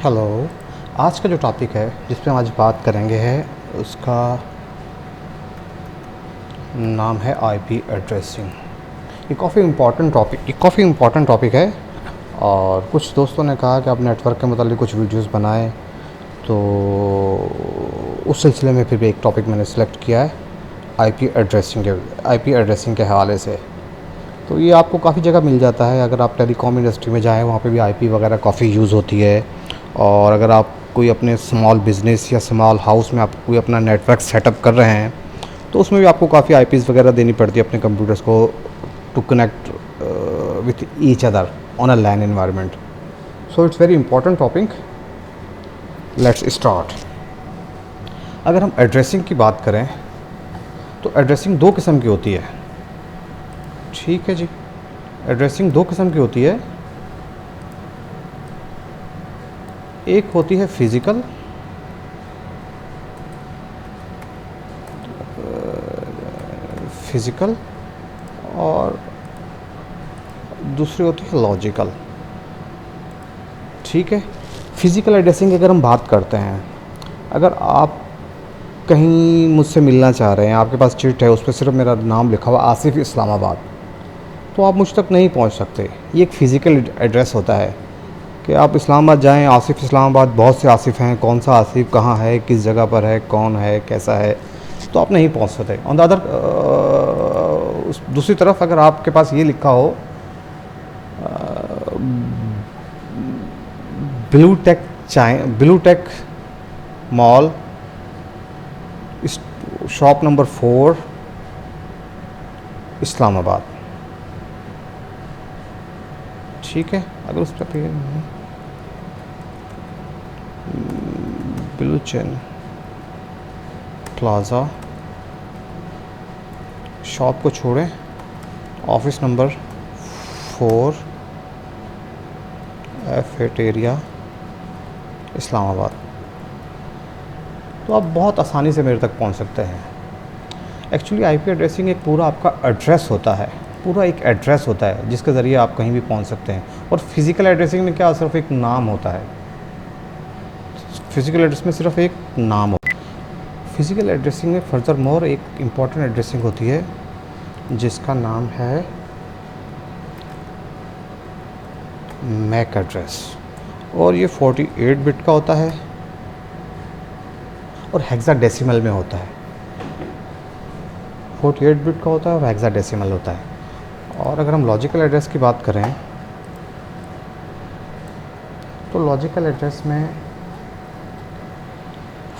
Hello. आज का जो टॉपिक है जिस पे हम आज बात करेंगे है उसका नाम है आईपी एड्रेसिंग। ये काफ़ी इम्पॉर्टेंट टॉपिक है। और कुछ दोस्तों ने कहा कि आप नेटवर्क के मतलब कुछ वीडियोस बनाएं, तो उस सिलसिले में फिर भी एक टॉपिक मैंने सेलेक्ट किया है आईपी एड्रेसिंग के हवाले से। तो ये आपको काफ़ी जगह मिल जाता है। अगर आप टेलीकॉम इंडस्ट्री में जाएँ, वहाँ पे भी आईपी वगैरह काफ़ी यूज़ होती है। और अगर आप कोई अपने स्मॉल बिज़नेस या स्मॉल हाउस में आप कोई अपना नेटवर्क सेटअप कर रहे हैं, तो उसमें भी आपको काफ़ी आईपीज़ वगैरह देनी पड़ती है अपने कंप्यूटर्स को to connect with each other on a LAN environment. So it's very important topic. Let's start. अगर हम एड्रेसिंग की बात करें तो एड्रेसिंग दो किस्म की होती है। ठीक है जी, एड्रेसिंग दो किस्म की होती है। एक होती है फिज़िकल और दूसरी होती है लॉजिकल। ठीक है, फिज़िकल एड्रेसिंग की अगर हम बात करते हैं, अगर आप कहीं मुझसे मिलना चाह रहे हैं, आपके पास चिट है, उस पर सिर्फ मेरा नाम लिखा हुआ आसिफ इस्लामाबाद, तो आप मुझ तक नहीं पहुंच सकते। ये एक फ़िज़िकल एड्रेस होता है कि आप इस्लामाबाद जाएं, आसिफ इस्लामाबाद, बहुत से आसिफ हैं, कौन सा आसिफ कहाँ है, किस जगह पर है, कौन है, कैसा है, तो आप नहीं पहुंच सकते। ऑन द अदर दूसरी तरफ अगर आपके पास ये लिखा हो Blue Tech Mall, shop number 4, Islamabad. ठीक है, अगर उस पर ब्लू चैन प्लाज़ा, शॉप को छोड़ें, office number 4, F8 area, Islamabad, तो आप बहुत आसानी से मेरे तक पहुंच सकते हैं। एक्चुअली आईपी एड्रेसिंग एक पूरा आपका एड्रेस होता है, पूरा एक एड्रेस होता है जिसके ज़रिए आप कहीं भी पहुंच सकते हैं। और फिज़िकल एड्रेसिंग में क्या, सिर्फ एक नाम होता है। फिज़िकल एड्रेस में सिर्फ एक नाम होता है। फिज़िकल एड्रेसिंग में फर्दर मोर एक इम्पॉर्टेंट एड्रेसिंग होती है जिसका नाम है मैक एड्रेस, और ये 48 बिट का होता है और हेक्साडेसिमल में होता है। 48 बिट का होता है और हेक्साडेसिमल होता है। और अगर हम लॉजिकल एड्रेस की बात करें तो लॉजिकल एड्रेस में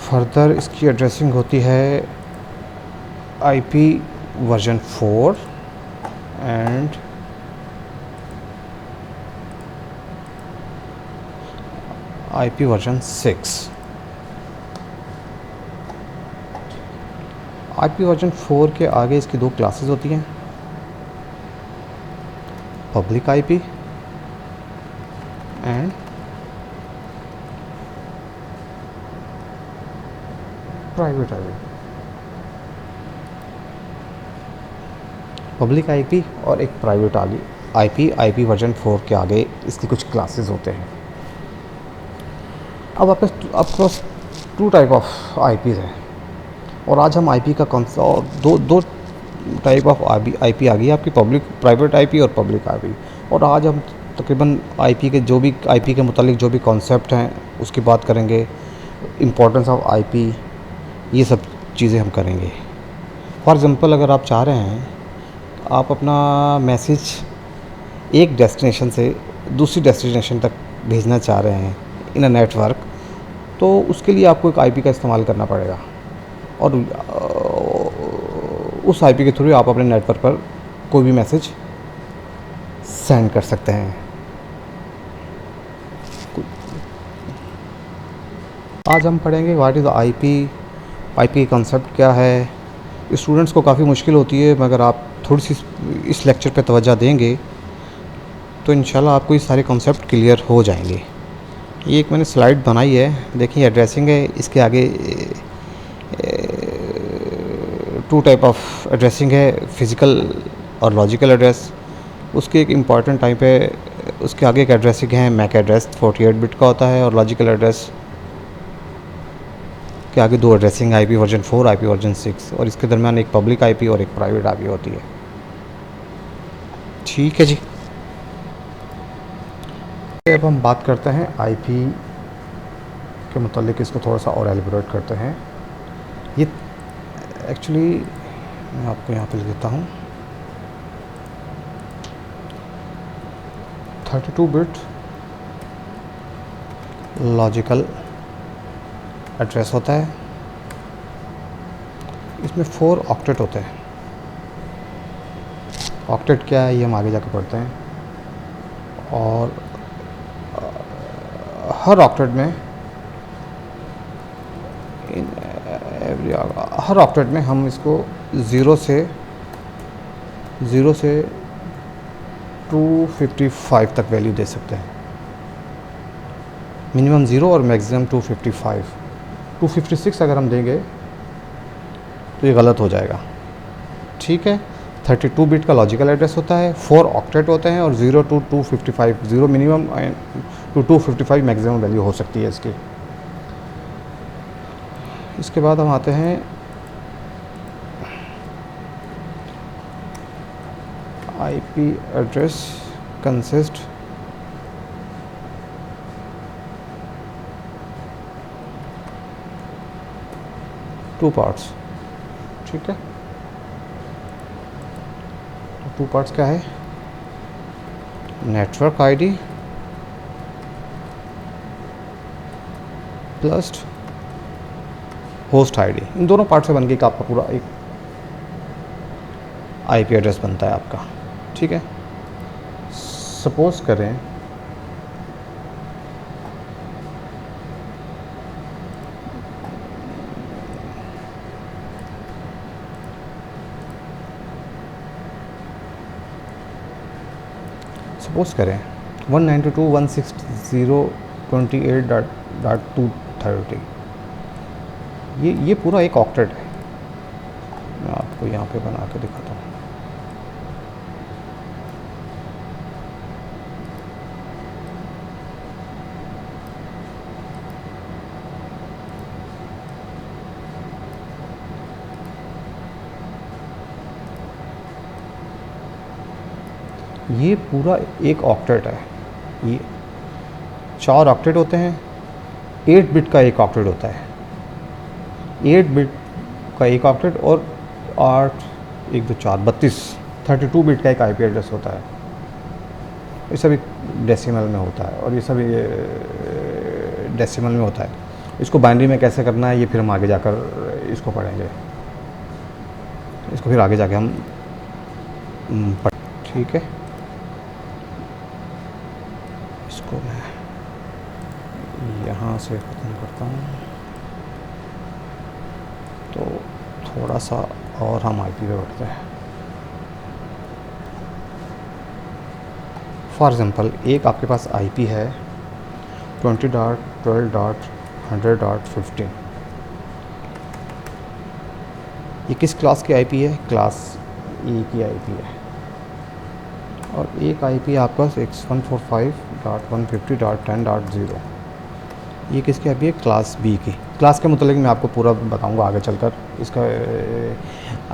फर्दर इसकी एड्रेसिंग होती है IP version 4 and IP version 6। IP version 4 के आगे इसकी दो क्लासेस होती हैं, public IP and private IP. Public IP और एक प्राइवेट आईपी, आईपी वर्जन 4 के आगे इसकी कुछ क्लासेस होते हैं। अब आपके पास टू टाइप ऑफ आईपीज़ हैं, और आज हम आईपी का कॉन्सेप्ट दो टाइप ऑफ आईपी आ गई है आपकी, प्राइवेट आईपी और पब्लिक आईपी। और आज हम तकरीबन आईपी के आईपी के मुतालिक जो भी कॉन्सेप्ट हैं उसकी बात करेंगे, इम्पोर्टेंस ऑफ आईपी, ये सब चीज़ें हम करेंगे। फॉर एग्ज़ाम्पल, अगर आप चाह रहे हैं आप अपना मैसेज एक डेस्टिनेशन से दूसरी डेस्टिनेशन तक भेजना चाह रहे हैं इन अ नेटवर्क, तो उसके लिए आपको एक आईपी का इस्तेमाल करना पड़ेगा, और उस आईपी के थ्रू आप अपने नेटवर्क पर कोई भी मैसेज सेंड कर सकते हैं। आज हम पढ़ेंगे व्हाट इज़ आईपी कंसेप्ट क्या है। स्टूडेंट्स को काफ़ी मुश्किल होती है, मगर आप थोड़ी सी इस लेक्चर पे तवज्जो देंगे तो इंशाल्लाह आपको ये सारे कॉन्सेप्ट क्लियर हो जाएंगे। ये एक मैंने स्लाइड बनाई है, देखिए एड्रेसिंग है, इसके आगे टू टाइप ऑफ एड्रेसिंग है, फिज़िकल और लॉजिकल एड्रेस। उसके एक इम्पॉर्टेंट टाइम पे उसके आगे एक एड्रेसिंग है मैक एड्रेस 48 बिट का होता है, और लॉजिकल एड्रेस के आगे दो addressing IP version 4, IP version 6, और इसके दरमियान एक पब्लिक आईपी और एक प्राइवेट आईपी होती है। ठीक है जी। अब हम बात करते हैं आईपी के मुतालिक, इसको थोड़ा सा और एलिब्रेट करते हैं। ये एक्चुअली मैं आपको यहाँ पे लिख देता हूँ। 32 बिट लॉजिकल एड्रेस होता है, इसमें 4 ऑक्टेट होते हैं। ऑक्टेट क्या है ये हम आगे जाकर पढ़ते हैं। और हर ऑक्टेट में हर ऑक्टेट में हम इसको ज़ीरो से 255 तक वैल्यू दे सकते हैं। मिनिमम 0 और मैक्सिमम 255। 256 अगर हम देंगे तो ये गलत हो जाएगा। ठीक है। 32 बिट का लॉजिकल एड्रेस होता है, 4 ऑक्टेट होते हैं, और 0 to 255, 0 minimum to 255 maximum value हो सकती है इसकी। इसके बाद हम आते हैं IP address consist to parts. ठीक है। टू पार्ट्स क्या है? Network ID plus host ID. इन दोनों पार्ट से बन के आपका पूरा एक आईपी एड्रेस बनता है आपका। ठीक है। सपोज करें सपोज करें 192.168.230। ये पूरा एक ऑक्टेट है। मैं आपको यहाँ पे बना के दिखाता हूँ। ये पूरा एक ऑक्टेट है। ये 4 ऑक्टेट होते हैं। 8 बिट का एक ऑक्टेट होता है। 8 बिट का एक ऑक्टेट और 8 1 2 4 32 32 बिट का एक आईपी एड्रेस होता है। ये सभी डेसिमल में होता है, और ये सभी डेसिमल में होता है। इसको बाइनरी में कैसे करना है ये फिर हम आगे जाकर इसको पढ़ेंगे। इसको फिर आगे जाके हम ठीक है। इसको मैं यहाँ से ख़त्म करता हूँ, तो थोड़ा सा और हम आईपी पे बढ़ते हैं। फॉर एग्ज़ाम्पल एक आपके पास आईपी है 20.12.100.15। ये किस क्लास की आईपी है? क्लास ए की आईपी है। और एक आईपी आपका 145.150.10.0। ये किसकी आईपी है? क्लास बी की। क्लास के मुतालिक मैं आपको पूरा बताऊंगा आगे चलकर। इसका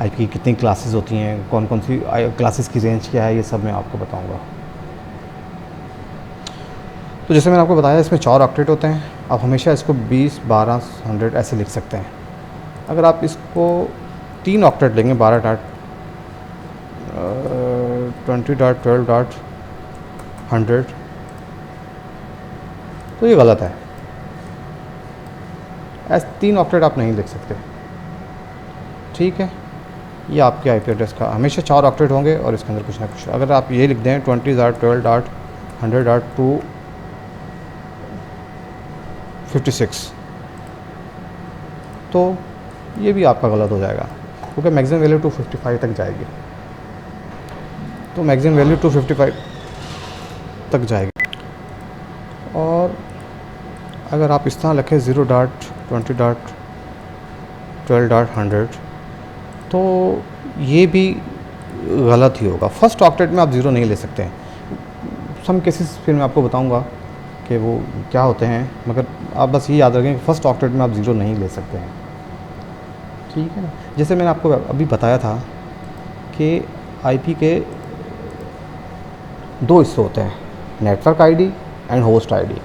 आईपी की कितनी क्लासेस होती हैं, कौन कौन सी क्लासेस की रेंज क्या है, ये सब मैं आपको बताऊंगा। तो जैसे मैंने आपको बताया इसमें 4 ऑक्टेट होते हैं। आप हमेशा इसको 20, 12, 100 ऐसे लिख सकते हैं। अगर आप इसको 3 ऑक्टेट लेंगे 20.12.100 तो ये गलत है। ऐसे 3 ऑक्टेट आप नहीं लिख सकते। ठीक है। ये आपके आईपी एड्रेस का हमेशा 4 ऑक्टेट होंगे और इसके अंदर कुछ ना कुछ। अगर आप ये लिख दें 20.12.100.256 तो ये भी आपका गलत हो जाएगा, क्योंकि मैक्सिमम वैल्यू 255 तक जाएगी। तो मैक्सिमम वैल्यू 255 तक जाएगी। और अगर आप इस तरह लिखें 0.20.12.100 तो ये भी गलत ही होगा। फर्स्ट ऑक्टेट में आप 0 नहीं ले सकते हैं। सम केसेस फिर मैं आपको बताऊंगा कि वो क्या होते हैं, मगर आप बस ये याद रखें कि फर्स्ट ऑक्टेट में आप ज़ीरो नहीं ले सकते हैं, ठीक है ना। जैसे मैंने आपको अभी बताया था कि आईपी के दो हिस्से होते हैं, network ID and host ID.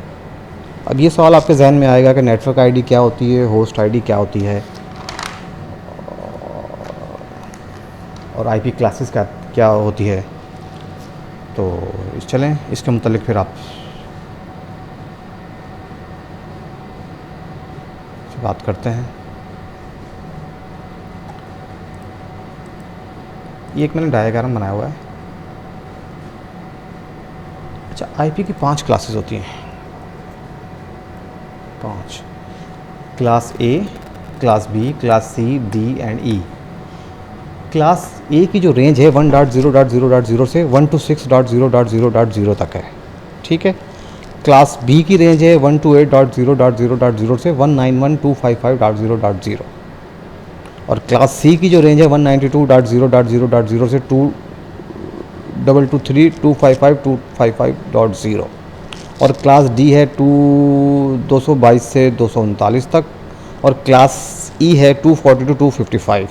अब ये सवाल आपके जहन में आएगा कि नेटवर्क आईडी क्या होती है, होस्ट आईडी क्या होती है, और आईपी क्लासेस क्या क्या होती है। तो चलें इसके मुतालिक फिर आप से बात करते हैं। ये एक मैंने डायग्राम बनाया हुआ है। अच्छा, आईपी की 5 क्लासेस होती हैं, 5। Class A, class B, class C, D and E. Class A की जो रेंज है 1.0.0.0 से 126.0.0.0 तक है, ठीक है। क्लास बी की रेंज है 128.0.0.0 से 191.255.0.0, और क्लास सी की जो रेंज है 192.0.0.0 से 2223255.255.0, और क्लास डी है 222 से 239 तक, और क्लास ई है 240 to 255।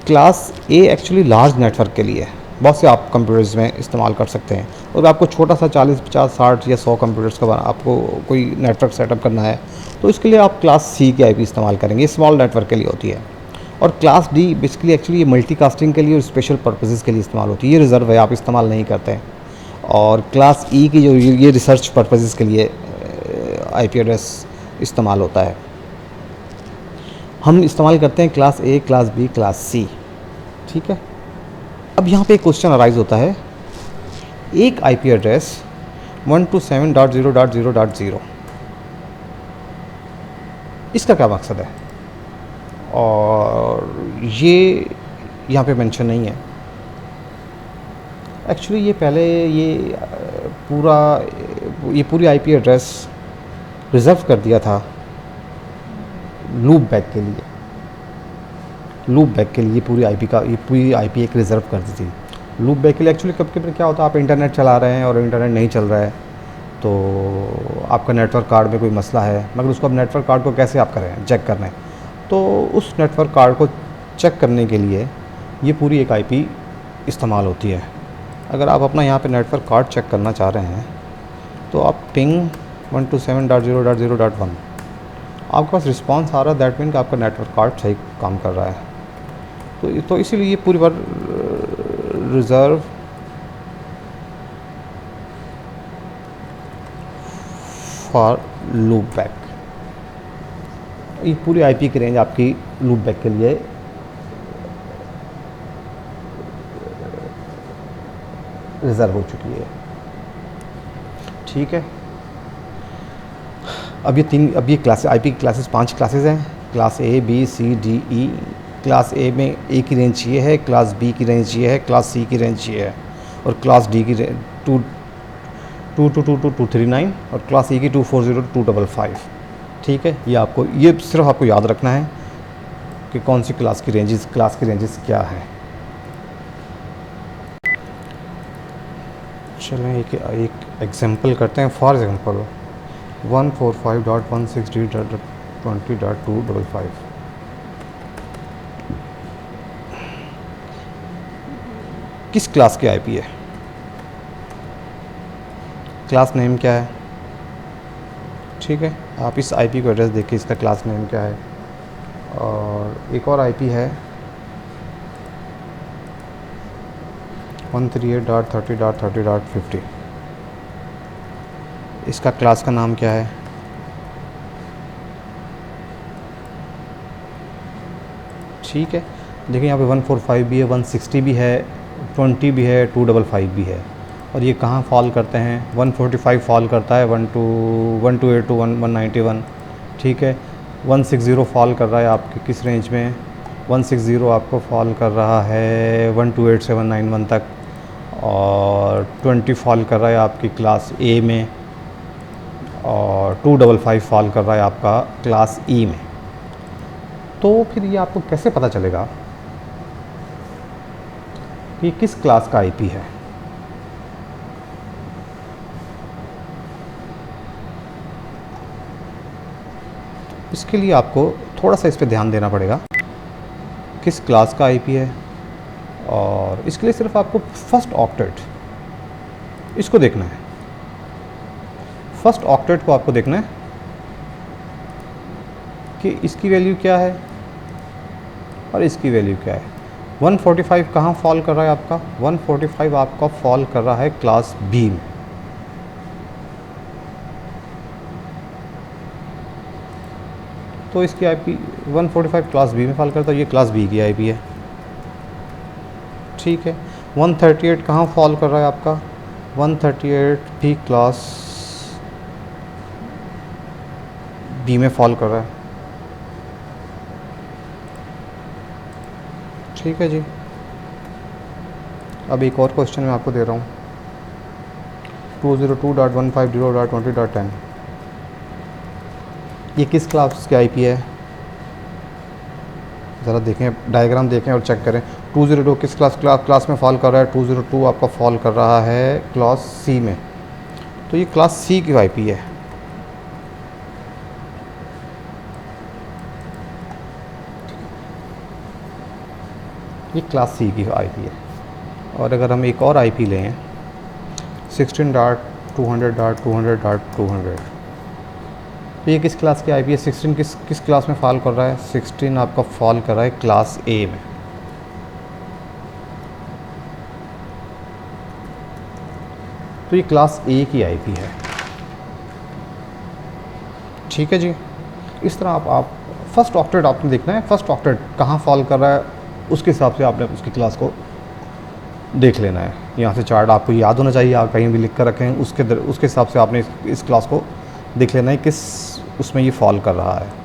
Class A actually large network के लिए है, बहुत से आप कंप्यूटर्स में इस्तेमाल कर सकते हैं। और आपको छोटा सा 40, 50, 60 या 100 कंप्यूटर्स का आपको कोई नेटवर्क सेटअप करना है तो इसके लिए आप क्लास सी की आईपी इस्तेमाल करेंगे, स्मॉल नेटवर्क के लिए होती है। और क्लास डी बेसिकली एक्चुअली ये मल्टीकास्टिंग के लिए और स्पेशल पर्पसेस के लिए इस्तेमाल होती है, ये रिज़र्व है, आप इस्तेमाल नहीं करते हैं। और क्लास ई की जो ये रिसर्च पर्पसेस के लिए आईपी एड्रेस इस्तेमाल होता है। हम इस्तेमाल करते हैं class A, class B, class C, ठीक है। अब यहाँ पे एक क्वेश्चन अराइज होता है, एक आईपी एड्रेस 127.0.0.0 इसका क्या मकसद है, और ये यहाँ पे मेंशन नहीं है। एक्चुअली ये पहले ये पूरी आईपी एड्रेस रिज़र्व कर दिया था लूप बैक के लिए। लूप बैक के लिए पूरी आईपी एक रिज़र्व कर दी थी लूप बैक के लिए। एक्चुअली कभी कभी क्या होता है, आप इंटरनेट चला रहे हैं और इंटरनेट नहीं चल रहा है, तो आपका नेटवर्क कार्ड में कोई मसला है, मगर उसको अब नेटवर्क कार्ड को कैसे आप करें, चेक करना है। तो उस नेटवर्क कार्ड को चेक करने के लिए ये पूरी एक आईपी इस्तेमाल होती है। अगर आप अपना यहाँ पे नेटवर्क कार्ड चेक करना चाह रहे हैं तो आप पिंग 127.0.0.1 आपके पास रिस्पांस आ रहा है, दैट मीन कि आपका नेटवर्क कार्ड सही काम कर रहा है। तो इसीलिए ये पूरी बार रिज़र्व फॉर लूप बैक, ये पूरी आईपी की रेंज आपकी लूप बैक के लिए रिज़र्व हो चुकी है, ठीक है। अब ये क्लास आईपी की क्लासेस 5 क्लासेस हैं, class A, B, C, D, E. Class A में ए की रेंज ये है, क्लास बी की रेंज ये है, क्लास सी की रेंज ये है, और क्लास डी की 2222239, और क्लास ई की 240 to 255, ठीक है। ये सिर्फ आपको याद रखना है कि कौन सी क्लास की रेंजेस क्या है। चलें एक एग्जांपल करते हैं। फॉर एग्जांपल 145.160.20.255 किस क्लास की आईपी है, क्लास नेम क्या है, ठीक है। आप इस आईपी को एड्रेस देखिए, इसका क्लास नेम क्या है। और एक और आईपी है 138.30.30.50, इसका क्लास का नाम क्या है, ठीक है। देखिए यहाँ पे 145 भी है, 160 भी है, 20 भी है, 255 भी है। और ये कहाँ फॉल करते हैं, 145 फॉल करता है 128 to 191, ठीक है। 160 फॉल कर रहा है आपके किस रेंज में, 160 आपको फॉल कर रहा है 128 से 191 तक, और 20 फॉल कर रहा है आपकी क्लास ए में, और 255 फॉल कर रहा है आपका क्लास ई में। तो फिर ये आपको कैसे पता चलेगा कि किस क्लास का आईपी है। इसके लिए आपको थोड़ा सा इस पे ध्यान देना पड़ेगा, किस क्लास का आईपी है। और इसके लिए सिर्फ आपको फर्स्ट ऑक्टेट इसको देखना है, फर्स्ट ऑक्टेट को आपको देखना है कि इसकी वैल्यू क्या है और इसकी वैल्यू क्या है। 145 कहाँ फॉल कर रहा है आपका? 145 आपका फॉल कर रहा है क्लास बी में। तो इसकी आईपी 145 क्लास बी में फॉल करता है, ये क्लास बी की आईपी है, ठीक है। 138 कहाँ फॉल कर रहा है आपका? 138 भी क्लास बी में फॉल कर रहा है, ठीक है जी। अब एक और क्वेश्चन मैं आपको दे रहा हूँ, 202.150.20.10, ये किस क्लास की आईपी है? ज़रा देखें, डायग्राम देखें और चेक करें। 202 किस क्लास में फॉल कर रहा है? 202 आपका फॉल कर रहा है क्लास सी में, तो ये क्लास सी की आईपी है। ये क्लास सी की आईपी है। और अगर हम एक और आईपी लें 16.200.200.200, तो ये किस क्लास की आईपी है? 16 किस क्लास में फॉल कर रहा है? 16 आपका फॉल कर रहा है क्लास ए में, तो ये क्लास ए की आईपी है, ठीक है जी। इस तरह आप फर्स्ट ऑक्टेट आपने देखना है, फर्स्ट ऑक्टेट कहाँ फॉल कर रहा है उसके हिसाब से आपने उसकी क्लास को देख लेना है। यहाँ से चार्ट आपको याद होना चाहिए, आप कहीं भी लिख कर रखें, उसके हिसाब से आपने इस क्लास को देख लेना है किस उसमें ये फॉल कर रहा है।